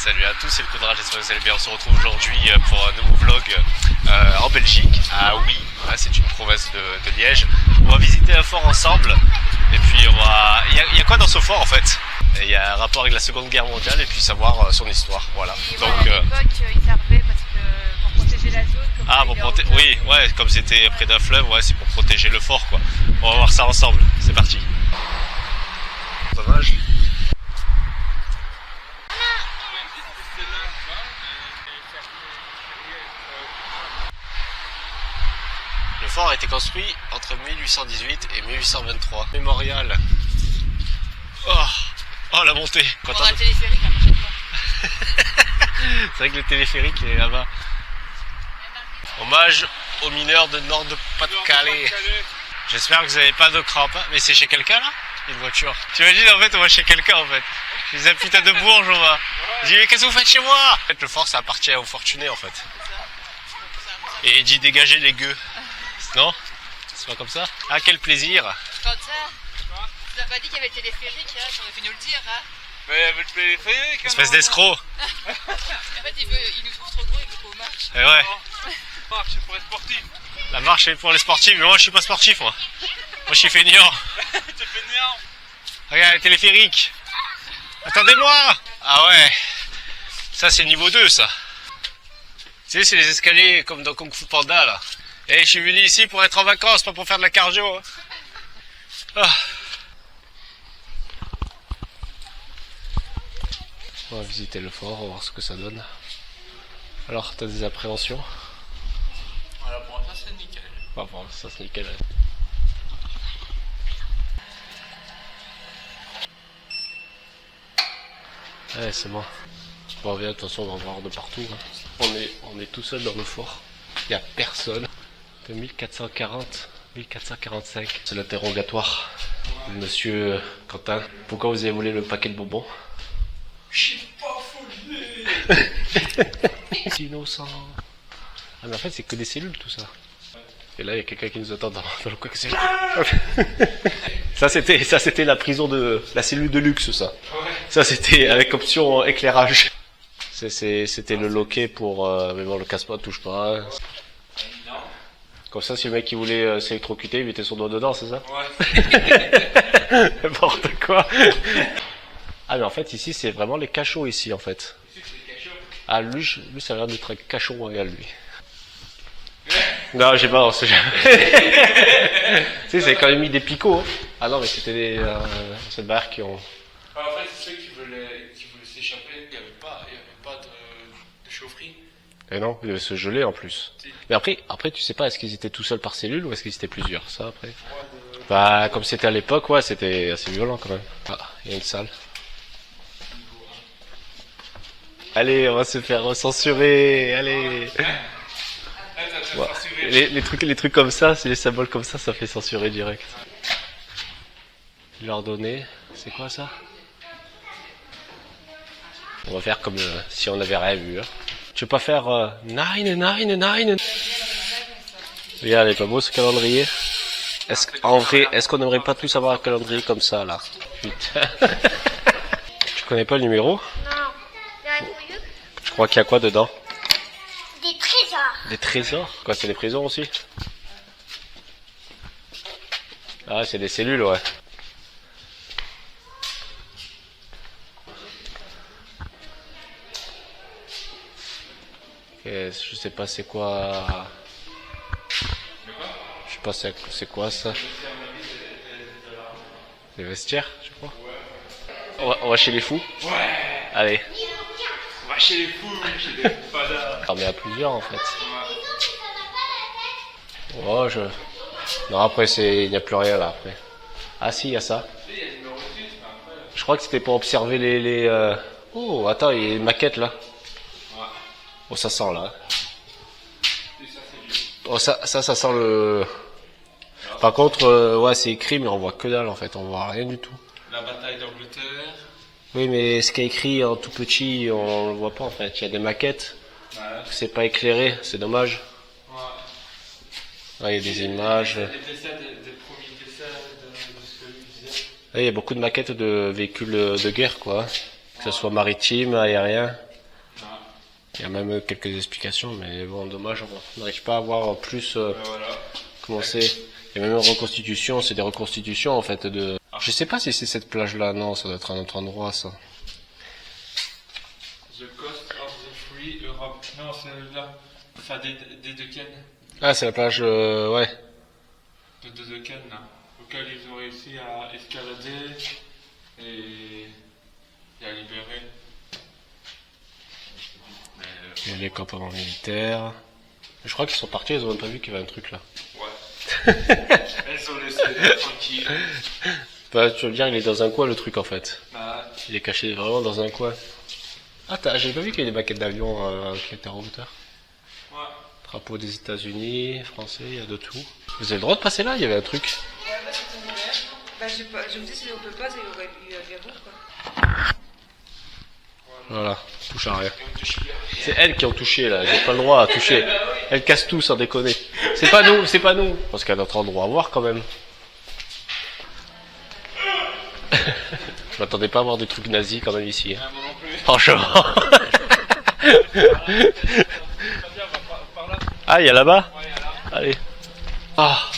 Salut à tous, c'est le Codrage, j'espère que vous allez bien. On se retrouve aujourd'hui pour un nouveau vlog en Belgique, à Oui, c'est une province de Liège. On va visiter un fort ensemble, et puis on va... Il y a quoi dans ce fort en fait? Il y a un rapport avec la Seconde Guerre mondiale et puis savoir son histoire, voilà. Et donc, à l'époque, ils servaient parce que pour protéger la zone. Comme pour protéger, oui, ouais, comme c'était près d'un fleuve, ouais, c'est pour protéger le fort, quoi. On va voir ça ensemble, c'est parti. Dommage. Le fort a été construit entre 1818 et 1823. Mémorial. Oh la montée. On aura le téléphérique la prochaine fois. C'est vrai que le téléphérique est là-bas. Hommage aux mineurs de Nord-de-Pas-de-Calais. J'espère que vous n'avez pas de crampes. Mais c'est chez quelqu'un là? Une voiture. Tu imagines en fait on va chez quelqu'un en fait. Je dis un putain de bourge on va. Je dis mais qu'est-ce que vous faites chez moi? En fait le fort ça appartient aux fortunés en fait. Et il dit dégager les gueux. Non? C'est pas comme ça? Ah quel plaisir! Quand ça, tu n'as pas dit qu'il y avait le téléphérique, hein, j'aurais pu nous le dire. Hein. Mais il y avait le téléphérique. Espèce d'escroc! En fait, il nous trouve trop gros, il veut qu'on marche. Et ouais. Marche, c'est pour les sportifs. La marche est pour les sportifs, mais moi je suis pas sportif moi. Moi je suis feignant. T'es fainéant. Regarde le téléphérique. Attendez-moi! Ah ouais. Ça c'est le niveau 2 ça. Tu sais c'est les escaliers comme dans Kung Fu Panda là. Et je suis venu ici pour être en vacances, pas pour faire de la cardio. Ah. On va visiter le fort, on va voir ce que ça donne. Alors, t'as des appréhensions? Voilà, pour ça c'est nickel. Ah bon, ça c'est nickel. Ouais, c'est moi. Bon, viens, de toute façon, on va voir de partout. Hein. On est tout seul dans le fort. Il n'y a personne. De 1440, 1445. C'est l'interrogatoire. Monsieur Quentin, pourquoi vous avez volé le paquet de bonbons? Je suis pas volé. C'est innocent. Ah mais en fait c'est que des cellules tout ça. Et là il y a quelqu'un qui nous attend dans le coin. Ça c'était la prison de la cellule de luxe ça. Ça c'était avec option éclairage. C'était le loquet pour mais bon le casse-pas touche pas. Comme ça si le mec qui voulait s'électrocuter il mettait son doigt dedans c'est ça? Ouais. N'importe quoi. Ah mais en fait ici c'est vraiment les cachots ici en fait. Ah lui ça a l'air d'être un cachot royal lui. Non j'ai pas, on sait jamais. Tu sais c'est quand même mis des picots. Hein. Ah non mais c'était des cette barre qui ont. En fait c'est ceux qui voulaient s'échapper, il n'y avait pas de chaufferie. Et non, il devait se geler en plus. Mais après tu sais pas est-ce qu'ils étaient tout seuls par cellule ou est-ce qu'ils étaient plusieurs ça après. Bah comme c'était à l'époque ouais c'était assez violent quand même. Ah il y a une salle. Allez, on va se faire censurer, allez. Ouais. Les trucs comme ça, c'est les symboles comme ça fait censurer direct. Leur donner, c'est quoi ça? On va faire comme si on n'avait rien vu. Hein. Tu veux pas faire 9. Regarde, il est pas beau ce calendrier. En vrai, est-ce qu'on n'aimerait pas tous avoir un calendrier comme ça là? Putain. Tu connais pas le numéro? Je crois qu'il y a quoi dedans? Des trésors. Des trésors? Quoi, c'est des prisons aussi? Ah, c'est des cellules, ouais. Okay, je sais pas c'est quoi... Je sais pas c'est quoi ça? Les vestiaires, je crois. On va chez les fous? Ouais. Allez. On va chez les fous, chez les fadas. On est à plusieurs en fait. Oh, non, après, il n'y a plus rien là après. Ah si, il y a ça. Je crois que c'était pour observer les. Oh, attends, il y a une maquette là. Oh, ça sent là. Oh, ça sent le. Par contre, ouais, c'est écrit, mais on voit que dalle en fait, on voit rien du tout. La bataille d'Angleterre. Oui, mais ce qui est écrit en tout petit, on le voit pas en fait. Il y a des maquettes. Ouais. C'est pas éclairé, c'est dommage. Ouais. Ouais, il y a des images. Des dessins, des premiers dessins de ce que lui disait. Il y a beaucoup de maquettes de véhicules de guerre, quoi. Que ce soit maritime, aérien. Il y a même quelques explications, mais bon, dommage, on n'arrive pas à voir plus Voilà. comment c'est. Il y a même une reconstitution, c'est des reconstitutions en fait de... Je sais pas si c'est cette plage-là, non, ça doit être un autre endroit ça. The Coast of the Free Europe. Non, c'est là. Enfin, des Dedekind. Ah, c'est la plage, ouais. De Dedekind, là. Auquel ils ont réussi à escalader et à libérer. Il y a les campements militaires. Je crois qu'ils sont partis, ils ont même pas vu qu'il y avait un truc là. Ouais. Elles ont laissé tranquille. Bah, tu veux dire, il est dans un coin le truc en fait. Bah, Il est caché vraiment dans un coin. Ah, j'ai pas vu qu'il y avait des maquettes d'avions qui étaient en hauteur. ouais. Drapeau des États-Unis, français, il y a de tout. Vous avez le droit de passer là, il y avait un truc. Ouais, bah c'était ouvert. Bah je sais pas, je me dis si on peut pas, c'est aurait eu Gabour quoi. Voilà, touche à rien. C'est elles qui ont touché là, j'ai pas le droit à toucher. Elles cassent tout sans déconner. C'est pas nous, c'est pas nous. Parce qu'il y a d'autres endroits à voir quand même. Je m'attendais pas à voir des trucs nazis quand même ici. Hein. Moi non plus. Franchement. Ah, il y a là-bas? Allez. Ah.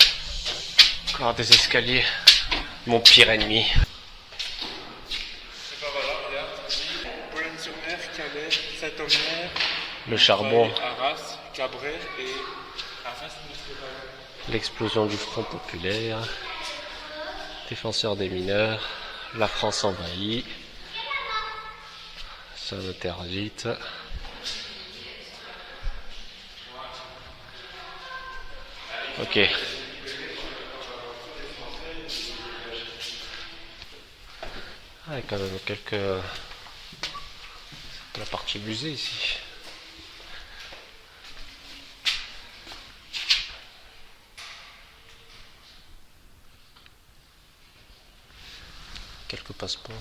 Encore des escaliers. Mon pire ennemi. Et ben voilà, regarde. Boulogne-sur-Mer, Calais, Saint-Omer. Le charbon. Arras, Cabret et Arras, c'est L'explosion du Front populaire. Défenseur des mineurs. La France envahie. Ça interdite. Ok. Ah, il y a quand même quelques... la partie musée ici. Quelques passeports.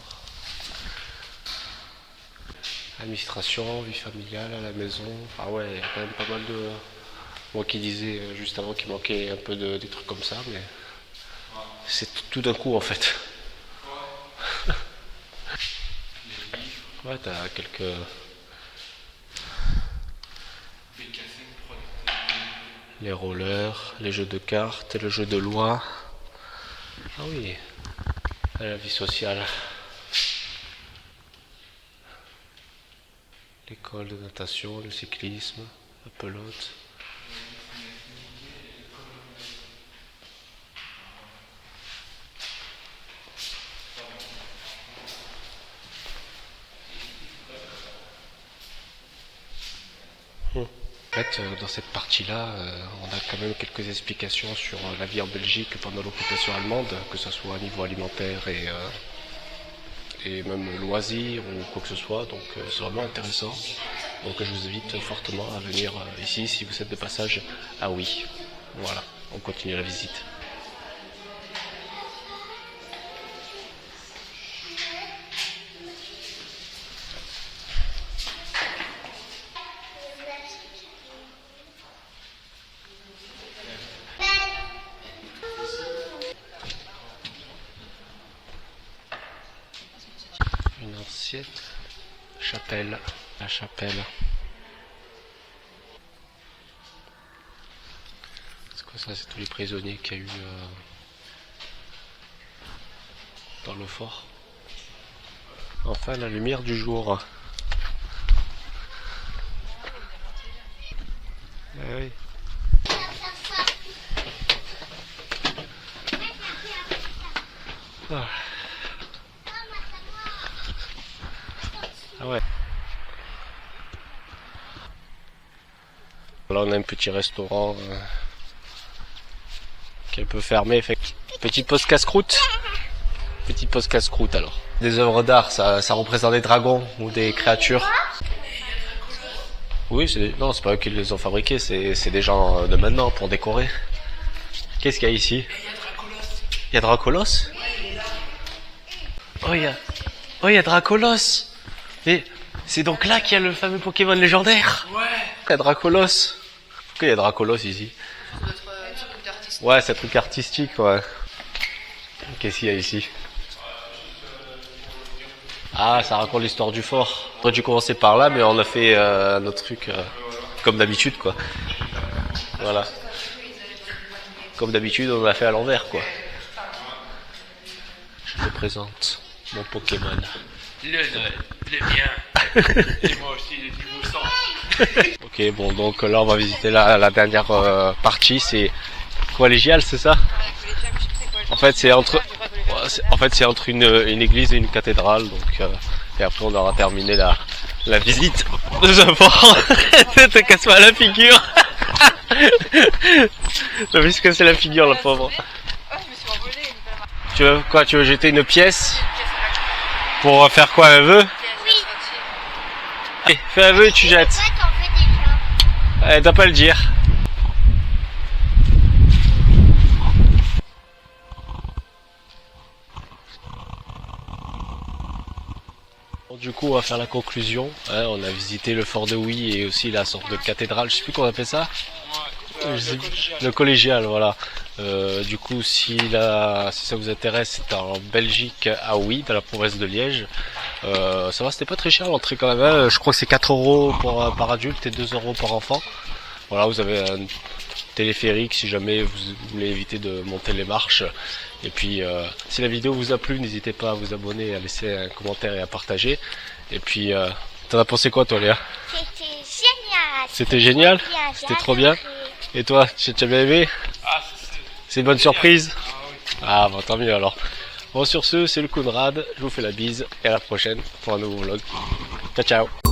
Administration, vie familiale à la maison. Ah ouais, il y a quand même pas mal de... Moi qui disais juste avant qu'il manquait un peu des trucs comme ça, mais... C'est tout d'un coup en fait. Ouais, t'as quelques... Les rollers, les jeux de cartes, le jeu de loi. Ah oui, la vie sociale. L'école de natation, le cyclisme, la pelote. En fait, dans cette partie-là, on a quand même quelques explications sur la vie en Belgique pendant l'occupation allemande, que ce soit au niveau alimentaire et même loisirs ou quoi que ce soit. Donc c'est vraiment intéressant. Donc je vous invite fortement à venir ici si vous êtes de passage à Oui. Voilà, on continue la visite. Une ancienne chapelle, la chapelle. C'est quoi ça? C'est tous les prisonniers qu'il y a eu dans le fort. Enfin la lumière du jour. Ah oui. Ah. Ah ouais. Là on a un petit restaurant qui est un peu fermé. Petit poste casse-croûte. Petit poste casse-croûte alors. Des œuvres d'art, ça représente des dragons ou des créatures. Oui, non, c'est pas eux qui les ont fabriqués, c'est des gens de maintenant pour décorer. Qu'est-ce qu'il y a ici? Il y a Dracolos. Oh, il y a Dracolos. Et c'est donc là qu'il y a le fameux Pokémon légendaire. Ouais. Il y a Dracolos. Pourquoi il y a Dracolos ici? Notre truc artistique. Ouais, c'est un truc artistique, ouais. Qu'est-ce qu'il y a ici? Ah, ça raconte l'histoire du fort. Toi, tu commençais par là, mais on a fait notre truc comme d'habitude, quoi. Voilà. Comme d'habitude, on l'a fait à l'envers, quoi. Je te présente mon Pokémon. Le mien. Et moi aussi, les niveaux 100. Ok, bon, donc là, on va visiter la dernière partie. C'est collégial, c'est ça? En fait, c'est entre une église et une cathédrale, donc et après on aura terminé la visite de ce fort. Te casse pas la figure. T'as vu ce que c'est la figure, la pauvre. Oh, je me suis envolée. Tu veux quoi? Tu veux jeter une pièce pour faire quoi, un vœu? Allez, fais un vœu et tu jettes. Toi, t'en veux déjà. Elle doit pas le dire. Bon, du coup, on va faire la conclusion. Hein, on a visité le fort de Huy et aussi la sorte de cathédrale. Je sais plus comment on appelle ça. Le collégial, voilà. Du coup, si ça vous intéresse, c'est en Belgique, à Huy, dans la province de Liège. Ça va, c'était pas très cher l'entrée quand même. Hein. Je crois que c'est 4 € par adulte et 2 € par enfant. Voilà, vous avez un téléphérique si jamais vous voulez éviter de monter les marches. Et puis, si la vidéo vous a plu, n'hésitez pas à vous abonner, à laisser un commentaire et à partager. Et puis, t'en as pensé quoi, toi, Léa? C'était génial. C'était génial? Bien, j'ai C'était trop bien? adoré. Et toi, tu as bien aimé? Ah, C'est une bonne surprise? Ah, bon, tant mieux alors. Bon, sur ce, c'est le Conrad. Je vous fais la bise et à la prochaine pour un nouveau vlog. Ciao, ciao!